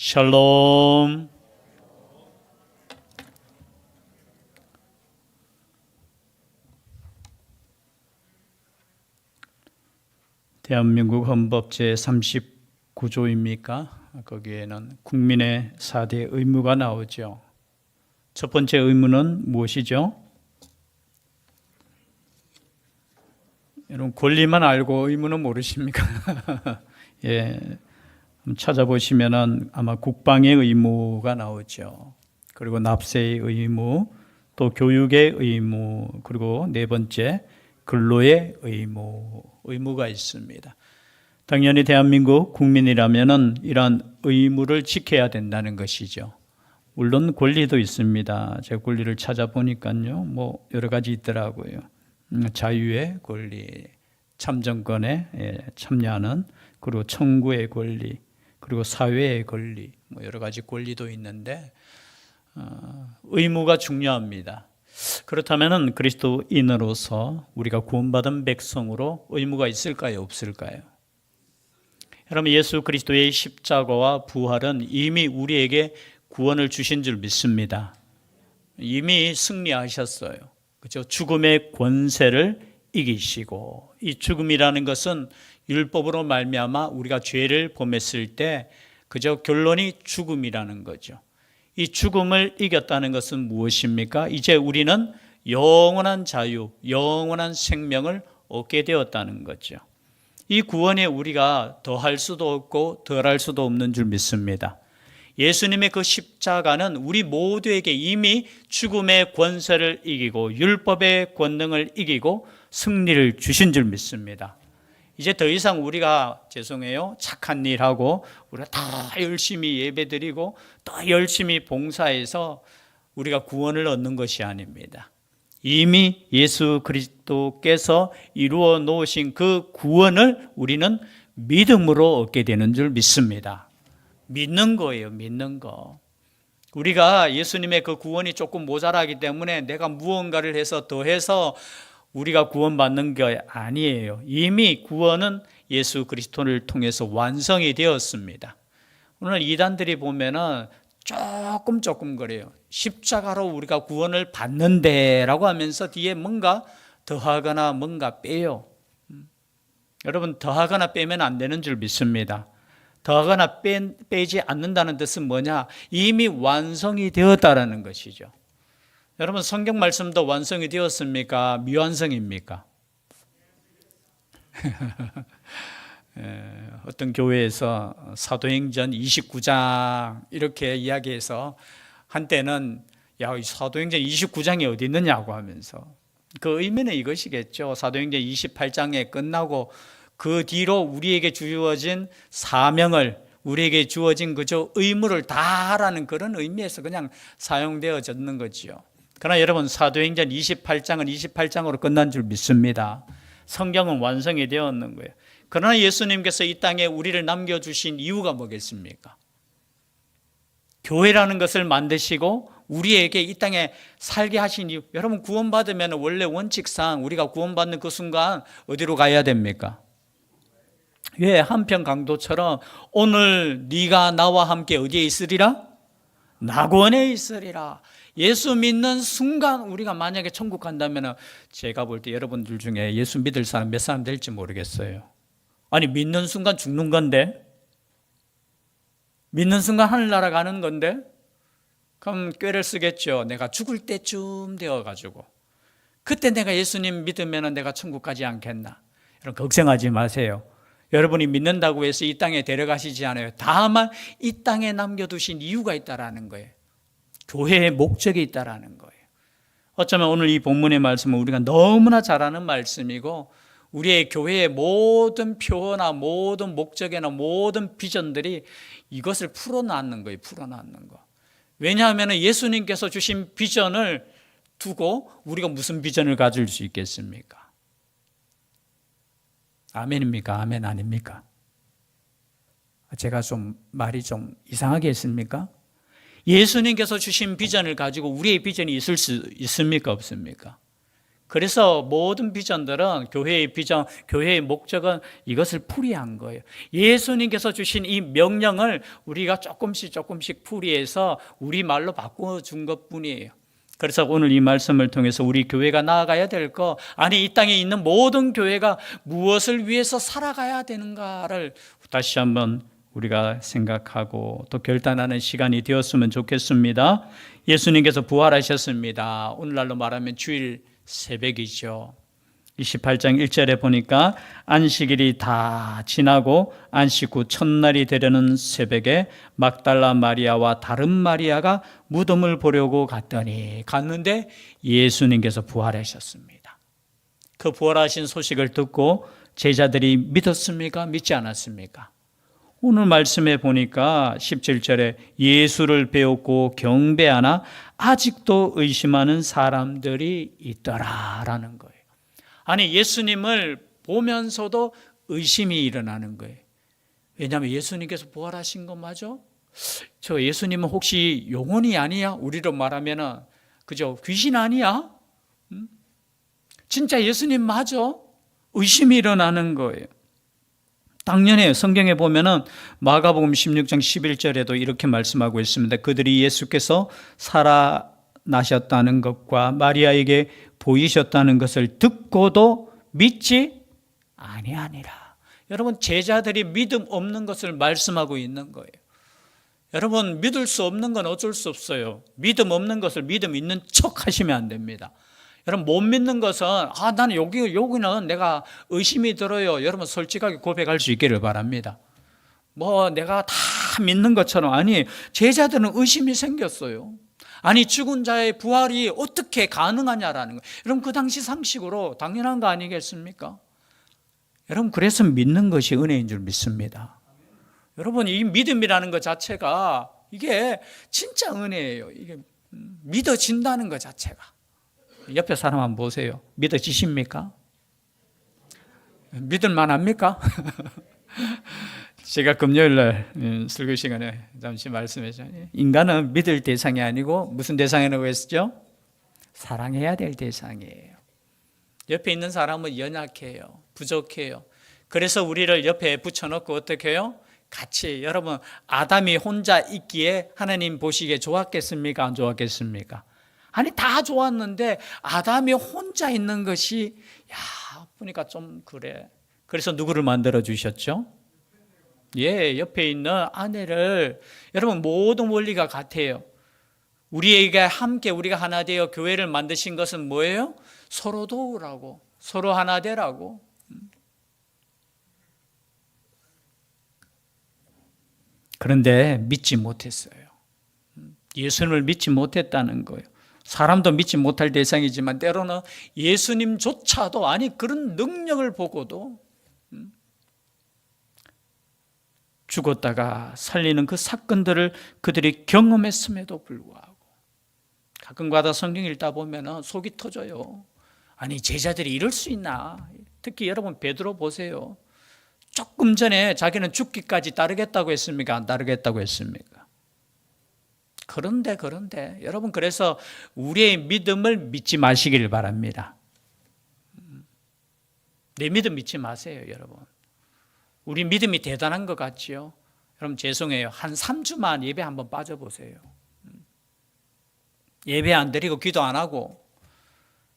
샬롬. 대한민국 헌법 제39조입니까? 거기에는 국민의 4대 의무가 나오죠. 첫 번째 의무는 무엇이죠? 여러분, 권리만 알고 의무는 모르십니까? 예, 찾아보시면은 아마 국방의 의무가 나오죠. 그리고 납세의 의무, 또 교육의 의무, 그리고 네 번째 근로의 의무가 있습니다. 당연히 대한민국 국민이라면은 이러한 의무를 지켜야 된다는 것이죠. 물론 권리도 있습니다. 제 권리를 찾아보니까요, 뭐 여러 가지 있더라고요. 자유의 권리, 참정권에 참여하는, 그리고 청구의 권리, 그리고 사회의 권리, 뭐 여러 가지 권리도 있는데 의무가 중요합니다. 그렇다면 그리스도인으로서 우리가 구원받은 백성으로 의무가 있을까요, 없을까요? 여러분, 예수 그리스도의 십자가와 부활은 이미 우리에게 구원을 주신 줄 믿습니다. 이미 승리하셨어요. 그렇죠? 죽음의 권세를 이기시고, 이 죽음이라는 것은 율법으로 말미암아 우리가 죄를 범했을 때 그저 결론이 죽음이라는 거죠. 이 죽음을 이겼다는 것은 무엇입니까? 이제 우리는 영원한 자유, 영원한 생명을 얻게 되었다는 거죠. 이 구원에 우리가 더할 수도 없고 덜할 수도 없는 줄 믿습니다. 예수님의 그 십자가는 우리 모두에게 이미 죽음의 권세를 이기고 율법의 권능을 이기고 승리를 주신 줄 믿습니다. 이제 더 이상 우리가 착한 일하고 우리가 다 열심히 예배드리고 더 열심히 봉사해서 우리가 구원을 얻는 것이 아닙니다. 이미 예수 그리스도께서 이루어 놓으신 그 구원을 우리는 믿음으로 얻게 되는 줄 믿습니다. 믿는 거예요, 믿는 거. 우리가 예수님의 그 구원이 조금 모자라기 때문에 내가 무언가를 해서 더해서 우리가 구원받는 게 아니에요. 이미 구원은 예수 그리스도를 통해서 완성이 되었습니다. 오늘 이단들이 보면은 조금 그래요. 십자가로 우리가 구원을 받는데 라고 하면서 뒤에 뭔가 더하거나 뭔가 빼요. 여러분, 더하거나 빼면 안 되는 줄 믿습니다. 더하거나 빼지 않는다는 뜻은 뭐냐? 이미 완성이 되었다라는 것이죠. 여러분, 성경 말씀도 완성이 되었습니까? 미완성입니까? 어떤 교회에서 사도행전 29장 이렇게 이야기해서 한때는 이 사도행전 29장이 어디 있느냐고 하면서, 그 의미는 이것이겠죠. 사도행전 28장에 끝나고 그 뒤로 우리에게 주어진 사명을, 우리에게 주어진 그저 의무를 다 하라는 그런 의미에서 그냥 사용되어졌는 거지요. 그러나 여러분, 사도행전 28장은 28장으로 끝난 줄 믿습니다. 성경은 완성이 되었는 거예요. 그러나 예수님께서 이 땅에 우리를 남겨주신 이유가 뭐겠습니까? 교회라는 것을 만드시고 우리에게 이 땅에 살게 하신 이유. 여러분, 구원받으면 원래 원칙상 우리가 구원받는 그 순간 어디로 가야 됩니까? 예, 한편 강도처럼 오늘 네가 나와 함께 어디에 있으리라? 낙원에 있으리라. 예수 믿는 순간 우리가 만약에 천국 간다면 제가 볼 때 여러분들 중에 예수 믿을 사람 몇 사람 될지 모르겠어요. 아니, 믿는 순간 죽는 건데, 믿는 순간 하늘나라 가는 건데, 그럼 꾀를 쓰겠죠. 내가 죽을 때쯤 되어가지고 그때 내가 예수님 믿으면 내가 천국 가지 않겠나. 여러분, 걱정하지 마세요. 여러분이 믿는다고 해서 이 땅에 데려가시지 않아요. 다만 이 땅에 남겨두신 이유가 있다라는 거예요. 교회의 목적이 있다라는 거예요. 어쩌면 오늘 이 본문의 말씀은 우리가 너무나 잘 아는 말씀이고, 우리의 교회의 모든 표어나 모든 목적이나 모든 비전들이 이것을 풀어놨는 거예요. 풀어놨는 거. 왜냐하면 예수님께서 주신 비전을 두고 우리가 무슨 비전을 가질 수 있겠습니까? 아멘입니까? 아멘 아닙니까? 제가 말이 좀 이상하게 했습니까? 예수님께서 주신 비전을 가지고 우리의 비전이 있을 수 있습니까? 없습니까? 그래서 모든 비전들은 교회의 비전, 교회의 목적은 이것을 풀이한 거예요. 예수님께서 주신 이 명령을 우리가 조금씩 풀이해서 우리말로 바꿔준 것뿐이에요. 그래서 오늘 이 말씀을 통해서 우리 교회가 나아가야 될 것, 아니 이 땅에 있는 모든 교회가 무엇을 위해서 살아가야 되는가를 다시 한번 우리가 생각하고 또 결단하는 시간이 되었으면 좋겠습니다. 예수님께서 부활하셨습니다. 오늘날로 말하면 주일 새벽이죠. 28장 1절에 보니까 안식일이 다 지나고 안식 후 첫날이 되려는 새벽에 막달라 마리아와 다른 마리아가 무덤을 보려고 갔는데 예수님께서 부활하셨습니다. 그 부활하신 소식을 듣고 제자들이 믿었습니까? 믿지 않았습니까? 오늘 말씀에 보니까 17절에 예수를 배웠고 경배하나 아직도 의심하는 사람들이 있더라라는 거예요. 아니 예수님을 보면서도 의심이 일어나는 거예요. 왜냐하면 예수님께서 부활하신 거 맞아? 저 예수님은 혹시 영혼이 아니야? 우리로 말하면은 그죠? 귀신 아니야? 진짜 예수님 맞아? 의심이 일어나는 거예요. 당연히 성경에 보면은 마가복음 16장 11절에도 이렇게 말씀하고 있습니다. 그들이 예수께서 살아나셨다는 것과 마리아에게 보이셨다는 것을 듣고도 믿지 아니하니라. 여러분 제자들이 믿음 없는 것을 말씀하고 있는 거예요. 여러분 믿을 수 없는 건 어쩔 수 없어요. 믿음 없는 것을 믿음 있는 척 하시면 안 됩니다. 여러분 못 믿는 것은 나는 여기는 내가 의심이 들어요. 여러분 솔직하게 고백할 수 있기를 바랍니다. 내가 다 믿는 것처럼 아니 제자들은 의심이 생겼어요. 아니 죽은 자의 부활이 어떻게 가능하냐라는 거예요. 여러분 그 당시 상식으로 당연한 거 아니겠습니까? 여러분 그래서 믿는 것이 은혜인 줄 믿습니다. 여러분 이 믿음이라는 것 자체가 이게 진짜 은혜예요. 이게 믿어진다는 것 자체가. 옆에 사람 한번 보세요. 믿어지십니까? 믿을만 합니까? 제가 금요일날 설교 시간에 잠시 말씀했죠. 인간은 믿을 대상이 아니고 무슨 대상이라고 했죠? 사랑해야 될 대상이에요. 옆에 있는 사람은 연약해요. 부족해요. 그래서 우리를 옆에 붙여놓고 어떻게 해요? 같이 여러분 아담이 혼자 있기에 하나님 보시기에 좋았겠습니까? 안 좋았겠습니까? 아니 다 좋았는데 아담이 혼자 있는 것이 보니까 좀 그래. 그래서 누구를 만들어 주셨죠? 옆에 있는 아내를. 여러분 모든 원리가 같아요. 우리에게 함께 우리가 하나 되어 교회를 만드신 것은 뭐예요? 서로 도우라고, 서로 하나 되라고. 그런데 믿지 못했어요. 예수님을 믿지 못했다는 거예요. 사람도 믿지 못할 대상이지만 때로는 예수님조차도 아니 그런 능력을 보고도 죽었다가 살리는 그 사건들을 그들이 경험했음에도 불구하고 가끔가다 성경 읽다 보면 속이 터져요. 아니 제자들이 이럴 수 있나? 특히 여러분 베드로 보세요. 조금 전에 자기는 죽기까지 따르겠다고 했습니까? 안 따르겠다고 했습니까? 그런데 여러분 그래서 우리의 믿음을 믿지 마시길 바랍니다. 내 믿음 믿지 마세요, 여러분. 우리 믿음이 대단한 것 같지요? 여러분 죄송해요. 한 3주만 예배 한번 빠져보세요. 예배 안 드리고 기도 안 하고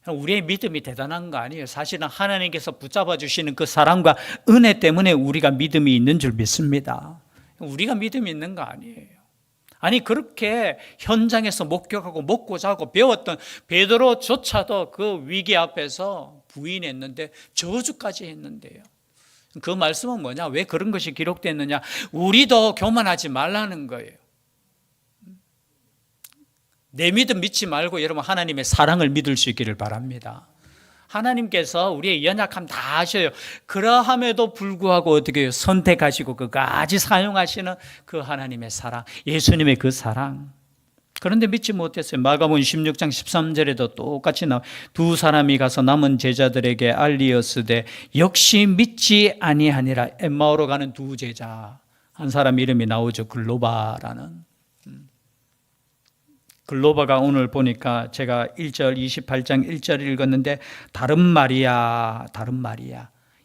우리의 믿음이 대단한 거 아니에요. 사실은 하나님께서 붙잡아 주시는 그 사랑과 은혜 때문에 우리가 믿음이 있는 줄 믿습니다. 우리가 믿음이 있는 거 아니에요. 아니 그렇게 현장에서 목격하고 먹고 자고 배웠던 베드로조차도 그 위기 앞에서 부인했는데 저주까지 했는데요. 그 말씀은 뭐냐? 왜 그런 것이 기록됐느냐? 우리도 교만하지 말라는 거예요. 내 믿음 믿지 말고 여러분 하나님의 사랑을 믿을 수 있기를 바랍니다. 하나님께서 우리의 연약함 다 아셔요. 그러함에도 불구하고 어떻게 해요? 선택하시고 그까지 사용하시는 그 하나님의 사랑, 예수님의 그 사랑. 그런데 믿지 못했어요. 마가복음 16장 13절에도 똑같이 두 사람이 가서 남은 제자들에게 알리었으되 역시 믿지 아니하니라. 엠마오로 가는 두 제자. 한 사람 이름이 나오죠. 글로바라는. 글로바가 오늘 보니까 제가 1절 28장 1절 읽었는데 다른 말이야.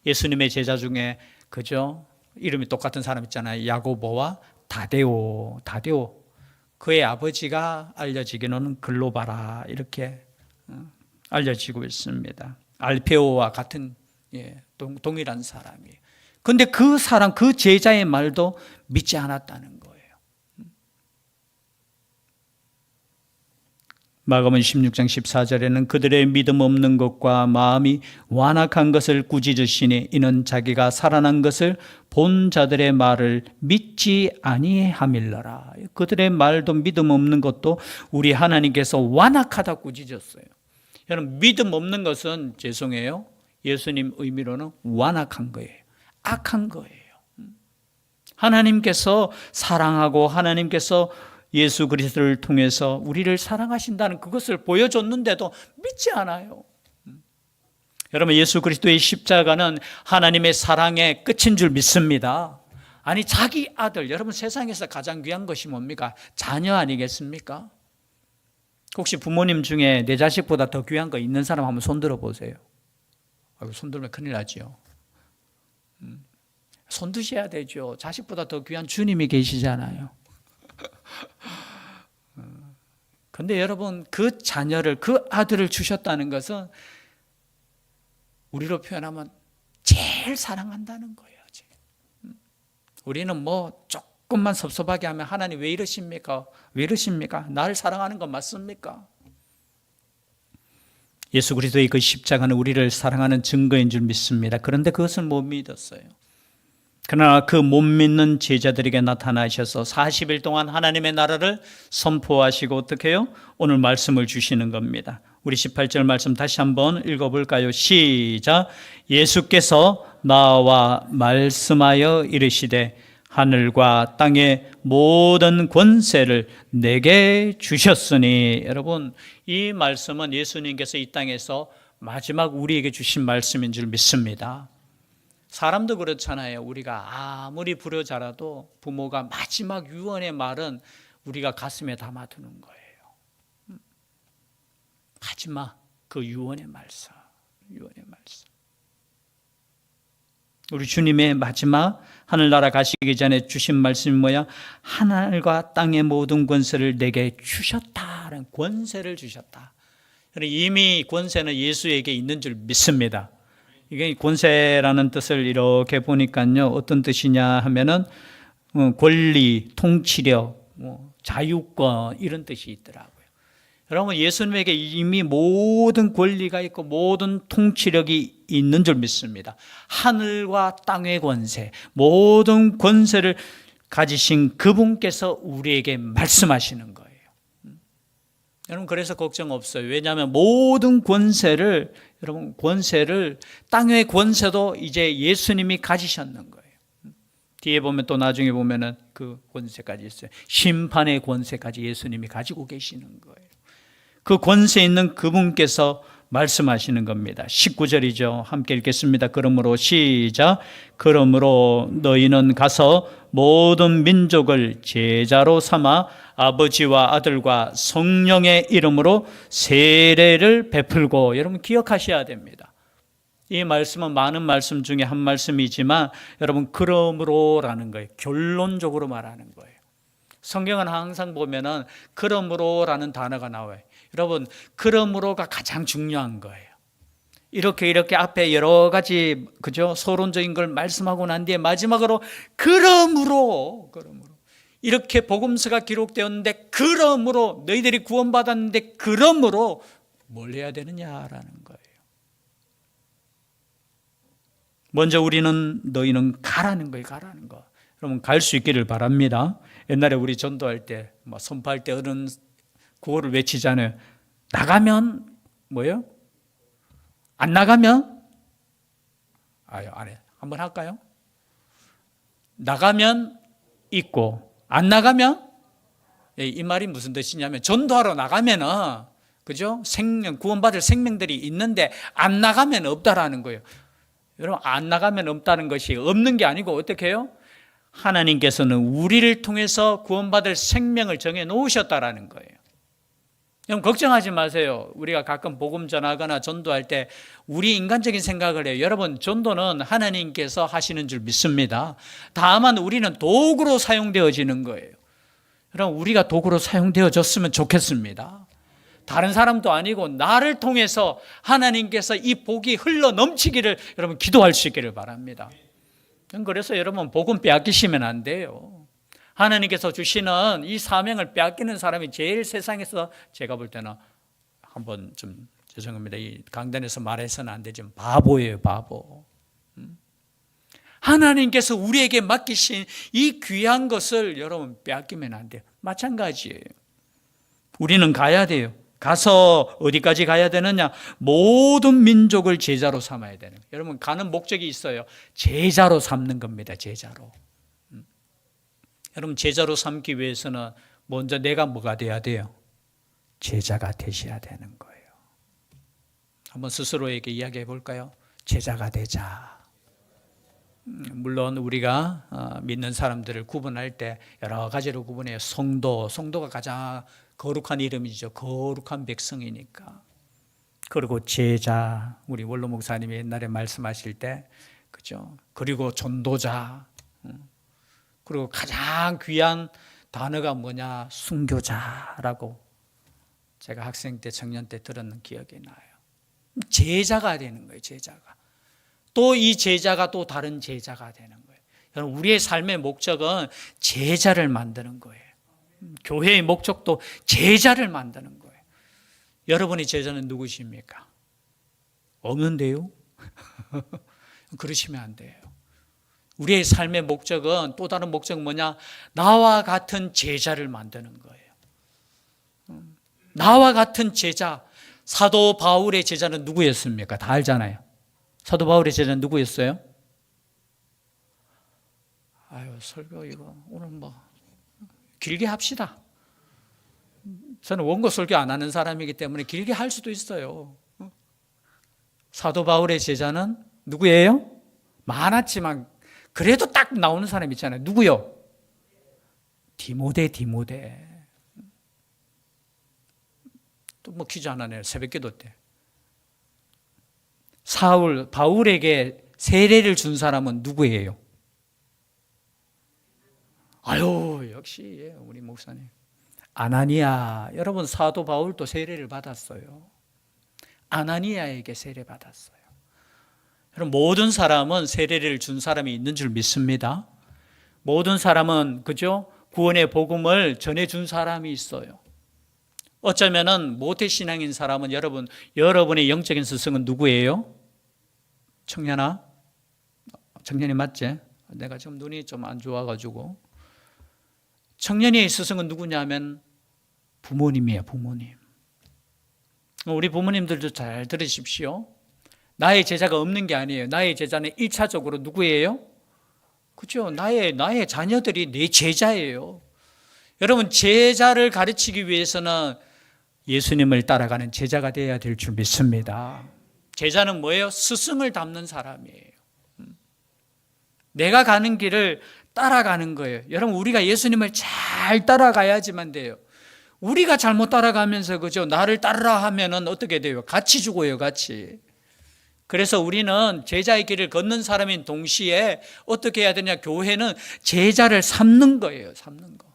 예수님의 제자 중에 그죠? 이름이 똑같은 사람 있잖아요. 야고보와 다데오. 그의 아버지가 알려지기로는 글로바라 이렇게 알려지고 있습니다. 알페오와 같은 동일한 사람이에요. 그런데 그 사람, 그 제자의 말도 믿지 않았다는 거예요. 마가복음 16장 14절에는 그들의 믿음 없는 것과 마음이 완악한 것을 꾸짖으시니 이는 자기가 살아난 것을 본 자들의 말을 믿지 아니함일러라. 그들의 말도 믿음 없는 것도 우리 하나님께서 완악하다 꾸짖었어요. 여러분, 믿음 없는 것은 죄송해요, 예수님 의미로는 완악한 거예요. 악한 거예요. 하나님께서 사랑하고 하나님께서 예수 그리스도를 통해서 우리를 사랑하신다는 그것을 보여줬는데도 믿지 않아요. 여러분, 예수 그리스도의 십자가는 하나님의 사랑의 끝인 줄 믿습니다. 아니, 자기 아들, 여러분 세상에서 가장 귀한 것이 뭡니까? 자녀 아니겠습니까? 혹시 부모님 중에 내 자식보다 더 귀한 거 있는 사람 한번 손 들어보세요. 손 들면 큰일 나죠. 손 드셔야 되죠. 자식보다 더 귀한 주님이 계시잖아요. 그런데 여러분, 그 자녀를, 그 아들을 주셨다는 것은 우리로 표현하면 제일 사랑한다는 거예요. 우리는 뭐 조금만 섭섭하게 하면 하나님 왜 이러십니까? 나를 사랑하는 건 맞습니까? 예수 그리스도의 그 십자가는 우리를 사랑하는 증거인 줄 믿습니다. 그런데 그것을 못 믿었어요. 그러나 그 못 믿는 제자들에게 나타나셔서 40일 동안 하나님의 나라를 선포하시고 어떻게 해요? 오늘 말씀을 주시는 겁니다. 우리 18절 말씀 다시 한번 읽어볼까요? 시작. 예수께서 나와 말씀하여 이르시되 하늘과 땅의 모든 권세를 내게 주셨으니. 여러분, 이 말씀은 예수님께서 이 땅에서 마지막 우리에게 주신 말씀인 줄 믿습니다. 사람도 그렇잖아요. 우리가 아무리 불효자라도 부모가 마지막 유언의 말은 우리가 가슴에 담아두는 거예요. 마지막 그 유언의 말씀. 우리 주님의 마지막 하늘나라 가시기 전에 주신 말씀이 뭐야? 하늘과 땅의 모든 권세를 내게 주셨다는, 권세를 주셨다. 이미 권세는 예수에게 있는 줄 믿습니다. 이게 권세라는 뜻을 이렇게 보니까요, 어떤 뜻이냐 하면은 권리, 통치력, 자유권 이런 뜻이 있더라고요. 여러분, 예수님에게 이미 모든 권리가 있고 모든 통치력이 있는 줄 믿습니다. 하늘과 땅의 권세, 모든 권세를 가지신 그분께서 우리에게 말씀하시는 거예요. 여러분, 그래서 걱정 없어요. 왜냐하면 모든 권세를, 여러분, 땅의 권세도 이제 예수님이 가지셨는 거예요. 뒤에 보면 또 나중에 보면은 그 권세까지 있어요. 심판의 권세까지 예수님이 가지고 계시는 거예요. 그 권세 있는 그분께서 말씀하시는 겁니다. 19절이죠. 함께 읽겠습니다. 그러므로 시작. 그러므로 너희는 가서 모든 민족을 제자로 삼아 아버지와 아들과 성령의 이름으로 세례를 베풀고. 여러분, 기억하셔야 됩니다. 이 말씀은 많은 말씀 중에 한 말씀이지만 여러분, 그러므로라는 거예요. 결론적으로 말하는 거예요. 성경은 항상 보면은 그러므로라는 단어가 나와요. 여러분, 그러므로가 가장 중요한 거예요. 이렇게 앞에 여러 가지, 그죠? 서론적인 걸 말씀하고 난 뒤에 마지막으로 그러므로 이렇게 복음서가 기록되었는데, 그러므로 너희들이 구원받았는데 그러므로 뭘 해야 되느냐라는 거예요. 먼저 너희는 가라는 거예요. 여러분, 갈 수 있기를 바랍니다. 옛날에 우리 전도할 때, 선포할 때 어른 구호를 외치잖아요. 나가면 뭐예요? 안 나가면? 안 해. 한번 할까요? 나가면 있고, 안 나가면? 이 말이 무슨 뜻이냐면, 전도하러 나가면은, 그죠? 구원받을 생명들이 있는데, 안 나가면 없다라는 거예요. 여러분, 안 나가면 없다는 것이 없는 게 아니고, 어떻게 해요? 하나님께서는 우리를 통해서 구원받을 생명을 정해 놓으셨다라는 거예요. 여러분 걱정하지 마세요. 우리가 가끔 복음 전하거나 전도할 때 우리 인간적인 생각을 해요. 여러분, 전도는 하나님께서 하시는 줄 믿습니다. 다만 우리는 도구로 사용되어지는 거예요. 여러분, 우리가 도구로 사용되어졌으면 좋겠습니다. 다른 사람도 아니고 나를 통해서 하나님께서 이 복이 흘러 넘치기를 여러분 기도할 수 있기를 바랍니다. 그래서 여러분, 복음 빼앗기시면 안 돼요. 하나님께서 주시는 이 사명을 빼앗기는 사람이 제일 세상에서 제가 볼 때는 한번 좀 죄송합니다. 이 강단에서 말해서는 안 되지만 바보예요, 바보. 하나님께서 우리에게 맡기신 이 귀한 것을 여러분 빼앗기면 안 돼요. 마찬가지예요. 우리는 가야 돼요. 가서 어디까지 가야 되느냐? 모든 민족을 제자로 삼아야 되는 거예요. 여러분, 가는 목적이 있어요. 제자로 삼는 겁니다. 제자로. 여러분, 제자로 삼기 위해서는 먼저 내가 뭐가 돼야 돼요? 제자가 되셔야 되는 거예요. 한번 스스로에게 이야기해 볼까요? 제자가 되자. 물론 우리가 믿는 사람들을 구분할 때 여러 가지로 구분해요. 성도가 가장 거룩한 이름이죠. 거룩한 백성이니까. 그리고 제자, 우리 원로 목사님이 옛날에 말씀하실 때, 그죠? 그리고 전도자, 그리고 가장 귀한 단어가 뭐냐? 순교자라고 제가 학생 때, 청년 때 들었는 기억이 나요. 제자가 되는 거예요, 제자가. 또 이 제자가 또 다른 제자가 되는 거예요. 여러분, 우리의 삶의 목적은 제자를 만드는 거예요. 교회의 목적도 제자를 만드는 거예요. 여러분의 제자는 누구십니까? 없는데요? 그러시면 안 돼요. 우리의 삶의 목적은 또 다른 목적은 뭐냐? 나와 같은 제자를 만드는 거예요. 나와 같은 제자. 사도 바울의 제자는 누구였습니까? 다 알잖아요. 사도 바울의 제자는 누구였어요? 아유, 설교 이거 오늘 뭐 길게 합시다. 저는 원고 설교 안 하는 사람이기 때문에 길게 할 수도 있어요. 사도 바울의 제자는 누구예요? 많았지만 그래도 딱 나오는 사람 있잖아요. 누구요? 디모데. 또 뭐 퀴즈 하나 내요. 새벽기도 때. 바울에게 세례를 준 사람은 누구예요? 아유, 역시 우리 목사님. 아나니아. 여러분, 사도 바울도 세례를 받았어요. 아나니아에게 세례 받았어요. 여러분, 모든 사람은 세례를 준 사람이 있는 줄 믿습니다. 모든 사람은, 그죠? 구원의 복음을 전해준 사람이 있어요. 어쩌면은 모태신앙인 사람은 여러분의 영적인 스승은 누구예요? 청년아? 청년이 맞지? 내가 지금 눈이 좀 안 좋아가지고. 청년의 스승은 누구냐면 부모님이에요, 부모님. 우리 부모님들도 잘 들으십시오. 나의 제자가 없는 게 아니에요. 나의 제자는 1차적으로 누구예요? 그죠? 나의 자녀들이 내 제자예요. 여러분, 제자를 가르치기 위해서는 예수님을 따라가는 제자가 되어야 될 줄 믿습니다. 제자는 뭐예요? 스승을 닮는 사람이에요. 내가 가는 길을 따라가는 거예요. 여러분, 우리가 예수님을 잘 따라가야지만 돼요. 우리가 잘못 따라가면서, 그죠? 나를 따르라 하면은 어떻게 돼요? 같이 죽어요, 같이. 그래서 우리는 제자의 길을 걷는 사람인 동시에 어떻게 해야 되냐? 교회는 제자를 삼는 거예요, 삼는 거.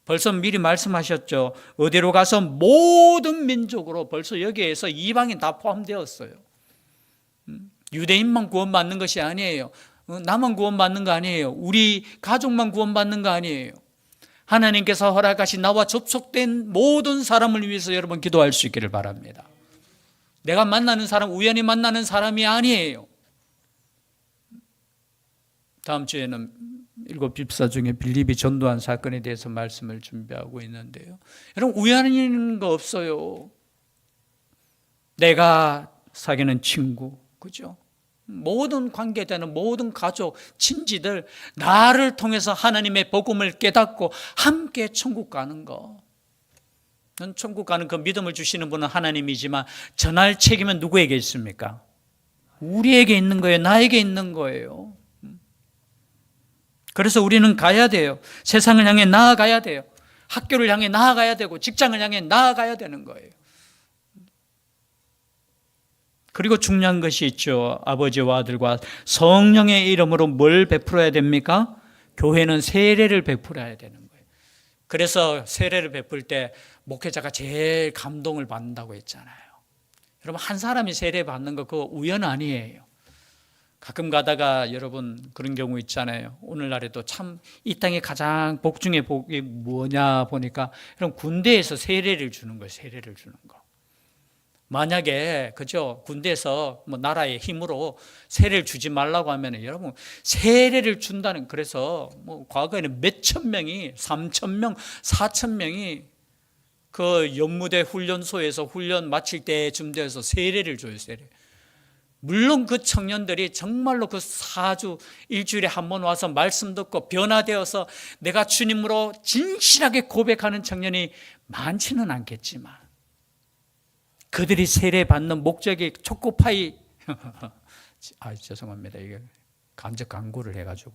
벌써 미리 말씀하셨죠. 어디로 가서 모든 민족으로 벌써 여기에서 이방인 다 포함되었어요. 유대인만 구원받는 것이 아니에요. 나만 구원받는 거 아니에요. 우리 가족만 구원받는 거 아니에요. 하나님께서 허락하신 나와 접촉된 모든 사람을 위해서 여러분 기도할 수 있기를 바랍니다. 내가 만나는 사람, 우연히 만나는 사람이 아니에요. 다음 주에는 7 집사 중에 빌립이 전도한 사건에 대해서 말씀을 준비하고 있는데요. 여러분, 우연히 있는 거 없어요. 내가 사귀는 친구, 그죠? 모든 관계되는 모든 가족, 친지들, 나를 통해서 하나님의 복음을 깨닫고 함께 천국 가는 거. 천국 가는 그 믿음을 주시는 분은 하나님이지만 전할 책임은 누구에게 있습니까? 우리에게 있는 거예요. 나에게 있는 거예요. 그래서 우리는 가야 돼요. 세상을 향해 나아가야 돼요. 학교를 향해 나아가야 되고 직장을 향해 나아가야 되는 거예요. 그리고 중요한 것이 있죠. 아버지와 아들과 성령의 이름으로 뭘 베풀어야 됩니까? 교회는 세례를 베풀어야 되는 거예요. 그래서 세례를 베풀 때 목회자가 제일 감동을 받는다고 했잖아요. 여러분, 한 사람이 세례 받는 거 그거 우연 아니에요. 가끔 가다가 여러분 그런 경우 있잖아요. 오늘날에도 참 이 땅에 가장 복 중에 복이 뭐냐 보니까 그럼 군대에서 세례를 주는 거예요. 세례를 주는 거. 만약에 그죠, 군대에서 뭐 나라의 힘으로 세례를 주지 말라고 하면 여러분 세례를 준다는, 그래서 뭐 과거에는 몇천 명이 3,000명, 4,000명이 그 연무대 훈련소에서 훈련 마칠 때쯤 돼서 세례를 줘요. 세례. 물론 그 청년들이 정말로 그 4주 일주일에 한 번 와서 말씀 듣고 변화되어서 내가 주님으로 진실하게 고백하는 청년이 많지는 않겠지만 그들이 세례 받는 목적이 초코파이 죄송합니다. 이게 간접 광고를 해가지고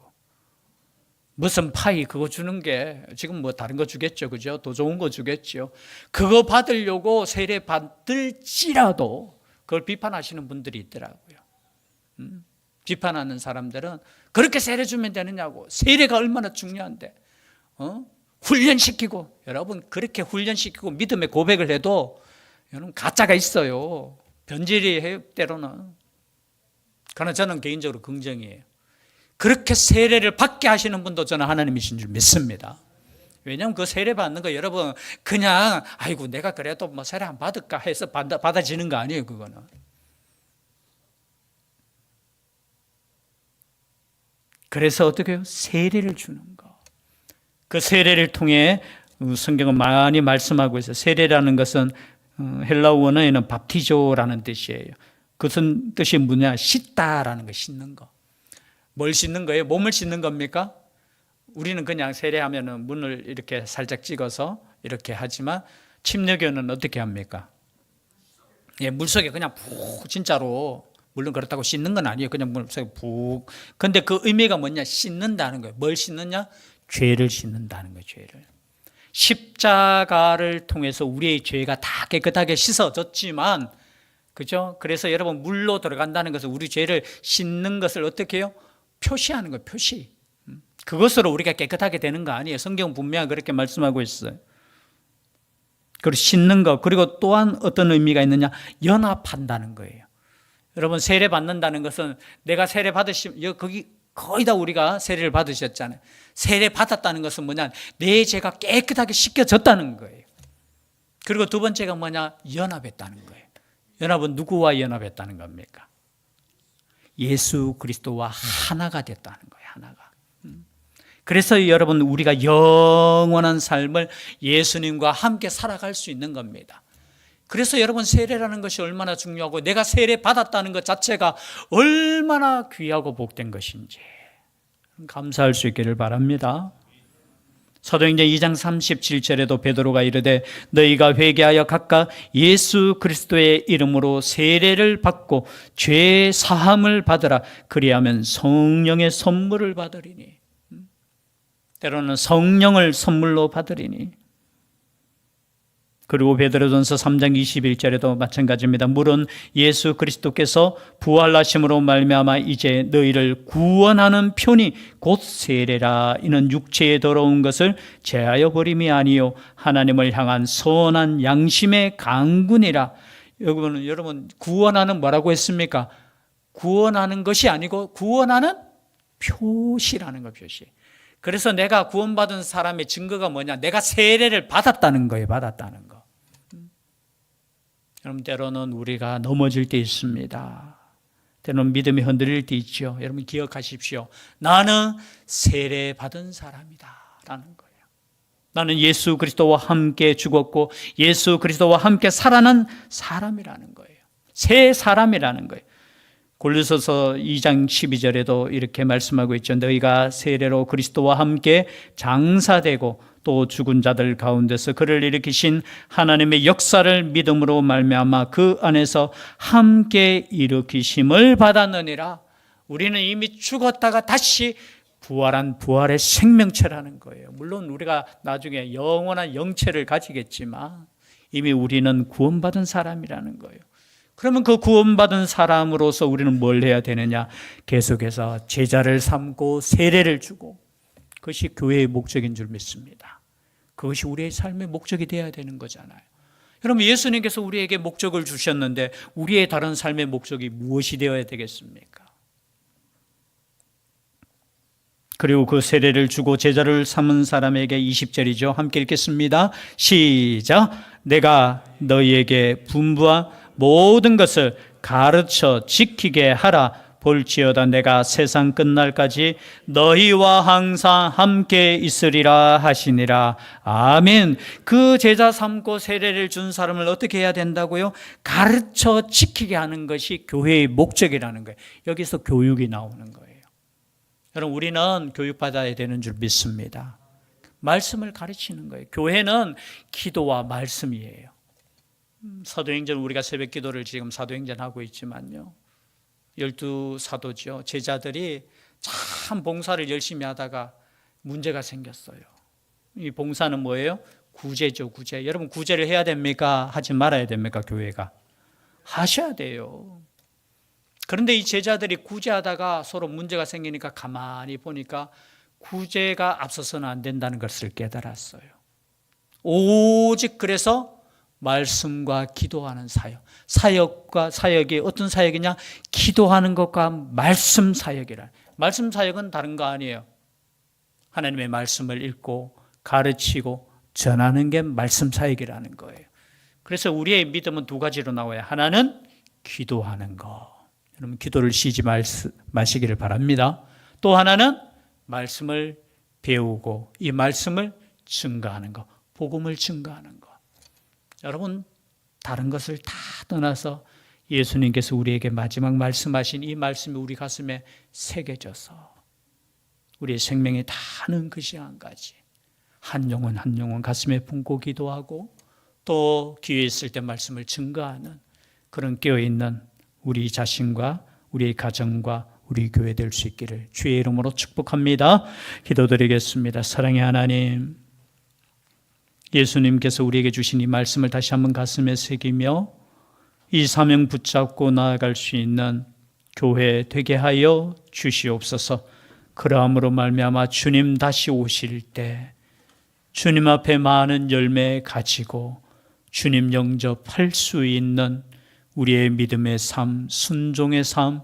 무슨 파이 그거 주는 게 지금 뭐 다른 거 주겠죠, 그죠? 더 좋은 거 주겠죠. 그거 받으려고 세례 받을지라도 그걸 비판하시는 분들이 있더라고요. 비판하는 사람들은 그렇게 세례 주면 되느냐고, 세례가 얼마나 중요한데, 훈련시키고, 여러분 그렇게 훈련시키고 믿음의 고백을 해도 여러분 가짜가 있어요. 변질이 해요, 때로는. 그러나 저는 개인적으로 긍정이에요. 그렇게 세례를 받게 하시는 분도 저는 하나님이신 줄 믿습니다. 왜냐하면 그 세례 받는 거 여러분 그냥 아이고 내가 그래도 뭐 세례 안 받을까 해서 받아지는 거 아니에요. 그거는. 그래서 어떻게 해요? 세례를 주는 거. 그 세례를 통해 성경은 많이 말씀하고 있어요. 세례라는 것은 헬라어 원어에는 밥티조라는 뜻이에요. 그것은 뜻이 뭐냐? 씻다라는 거, 씻는 거. 뭘 씻는 거예요? 몸을 씻는 겁니까? 우리는 그냥 세례하면은 문을 이렇게 살짝 찍어서 이렇게 하지만 침례교는 어떻게 합니까? 예, 물속에 그냥 푹 진짜로, 물론 그렇다고 씻는 건 아니에요. 그냥 물속에 푹. 근데 그 의미가 뭐냐? 씻는다는 거예요. 뭘 씻느냐? 죄를 씻는다는 거예요. 죄를. 십자가를 통해서 우리의 죄가 다 깨끗하게 씻어졌지만, 그죠? 그래서 여러분 물로 들어간다는 것은 우리 죄를 씻는 것을 어떻게 해요? 표시하는 거예요. 표시. 그것으로 우리가 깨끗하게 되는 거 아니에요. 성경 분명히 그렇게 말씀하고 있어요. 그리고 씻는 것, 그리고 또한 어떤 의미가 있느냐? 연합한다는 거예요. 여러분 세례 받는다는 것은 내가 세례 받으시면, 거기 거의 다 우리가 세례를 받으셨잖아요. 세례 받았다는 것은 뭐냐? 내 죄가 깨끗하게 씻겨졌다는 거예요. 그리고 두 번째가 뭐냐? 연합했다는 거예요. 연합은 누구와 연합했다는 겁니까? 예수 그리스도와 하나가 됐다는 거예요. 하나가. 그래서 여러분 우리가 영원한 삶을 예수님과 함께 살아갈 수 있는 겁니다. 그래서 여러분 세례라는 것이 얼마나 중요하고 내가 세례 받았다는 것 자체가 얼마나 귀하고 복된 것인지 감사할 수 있기를 바랍니다. 사도행전 2장 37절에도 베드로가 이르되 너희가 회개하여 각각 예수 그리스도의 이름으로 세례를 받고 죄 사함을 받으라. 그리하면 성령의 선물을 받으리니. 때로는 성령을 선물로 받으리니. 그리고 베드로전서 3장 21절에도 마찬가지입니다. 물은 예수 그리스도께서 부활하심으로 말미암아 이제 너희를 구원하는 편이 곧 세례라. 이는 육체에 더러운 것을 제하여 버림이 아니요 하나님을 향한 선한 양심의 강군이라. 여러분 구원하는 뭐라고 했습니까? 구원하는 것이 아니고 구원하는 표시라는 거, 표시. 그래서 내가 구원받은 사람의 증거가 뭐냐? 내가 세례를 받았다는 거예요. 받았다는 거. 여러분 때로는 우리가 넘어질 때 있습니다. 때로는 믿음이 흔들릴 때 있죠. 여러분 기억하십시오. 나는 세례 받은 사람이다 라는 거예요. 나는 예수 그리스도와 함께 죽었고 예수 그리스도와 함께 살아난 사람이라는 거예요. 새 사람이라는 거예요. 골로새서 2장 12절에도 이렇게 말씀하고 있죠. 너희가 세례로 그리스도와 함께 장사되고 또 죽은 자들 가운데서 그를 일으키신 하나님의 역사를 믿음으로 말미암아 그 안에서 함께 일으키심을 받았느니라. 우리는 이미 죽었다가 다시 부활한 부활의 생명체라는 거예요. 물론 우리가 나중에 영원한 영체를 가지겠지만 이미 우리는 구원받은 사람이라는 거예요. 그러면 그 구원받은 사람으로서 우리는 뭘 해야 되느냐? 계속해서 제자를 삼고 세례를 주고, 그것이 교회의 목적인 줄 믿습니다. 그것이 우리의 삶의 목적이 되어야 되는 거잖아요. 여러분, 예수님께서 우리에게 목적을 주셨는데 우리의 다른 삶의 목적이 무엇이 되어야 되겠습니까? 그리고 그 세례를 주고 제자를 삼은 사람에게 20절이죠. 함께 읽겠습니다. 시작. 내가 너희에게 분부한 모든 것을 가르쳐 지키게 하라. 볼지어다 내가 세상 끝날까지 너희와 항상 함께 있으리라 하시니라. 아멘. 그 제자 삼고 세례를 준 사람을 어떻게 해야 된다고요? 가르쳐 지키게 하는 것이 교회의 목적이라는 거예요. 여기서 교육이 나오는 거예요. 여러분, 우리는 교육받아야 되는 줄 믿습니다. 말씀을 가르치는 거예요. 교회는 기도와 말씀이에요. 사도행전, 우리가 새벽 기도를 지금 사도행전 하고 있지만요, 12사도죠. 제자들이 참 봉사를 열심히 하다가 문제가 생겼어요. 이 봉사는 뭐예요? 구제죠, 구제. 여러분, 구제를 해야 됩니까? 하지 말아야 됩니까? 교회가 하셔야 돼요. 그런데 이 제자들이 구제하다가 서로 문제가 생기니까 가만히 보니까 구제가 앞서서는 안 된다는 것을 깨달았어요. 오직 그래서 말씀과 기도하는 사역. 사역과 사역이 어떤 사역이냐? 기도하는 것과 말씀 사역이라. 말씀 사역은 다른 거 아니에요. 하나님의 말씀을 읽고 가르치고 전하는 게 말씀 사역이라는 거예요. 그래서 우리의 믿음은 두 가지로 나와요. 하나는 기도하는 거. 여러분, 기도를 쉬지 마시기를 바랍니다. 또 하나는 말씀을 배우고 이 말씀을 증거하는 거, 복음을 증거하는 거. 여러분, 다른 것을 다 떠나서 예수님께서 우리에게 마지막 말씀하신 이 말씀이 우리 가슴에 새겨져서 우리의 생명에 다는 그 시간까지 한 영혼 한 영혼 가슴에 품고 기도하고 또 기회 있을 때 말씀을 증거하는 그런 깨어있는 우리 자신과 우리의 가정과 우리 교회 될 수 있기를 주의 이름으로 축복합니다. 기도드리겠습니다. 사랑의 하나님, 예수님께서 우리에게 주신 이 말씀을 다시 한번 가슴에 새기며 이 사명 붙잡고 나아갈 수 있는 교회 되게 하여 주시옵소서. 그러함으로 말미암아 주님 다시 오실 때 주님 앞에 많은 열매 가지고 주님 영접할 수 있는 우리의 믿음의 삶, 순종의 삶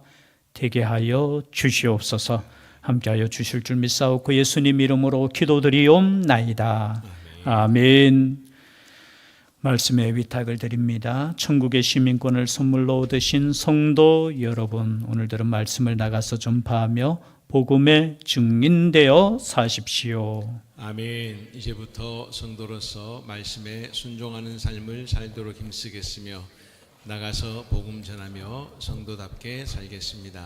되게 하여 주시옵소서. 함께하여 주실 줄 믿사옵고 예수님 이름으로 기도드리옵나이다. 아멘. 말씀에 위탁을 드립니다. 천국의 시민권을 선물로 얻으신 성도 여러분, 오늘 들은 말씀을 나가서 전파하며 복음의 증인되어 사십시오. 아멘. 이제부터 성도로서 말씀에 순종하는 삶을 살도록 힘쓰겠으며 나가서 복음 전하며 성도답게 살겠습니다.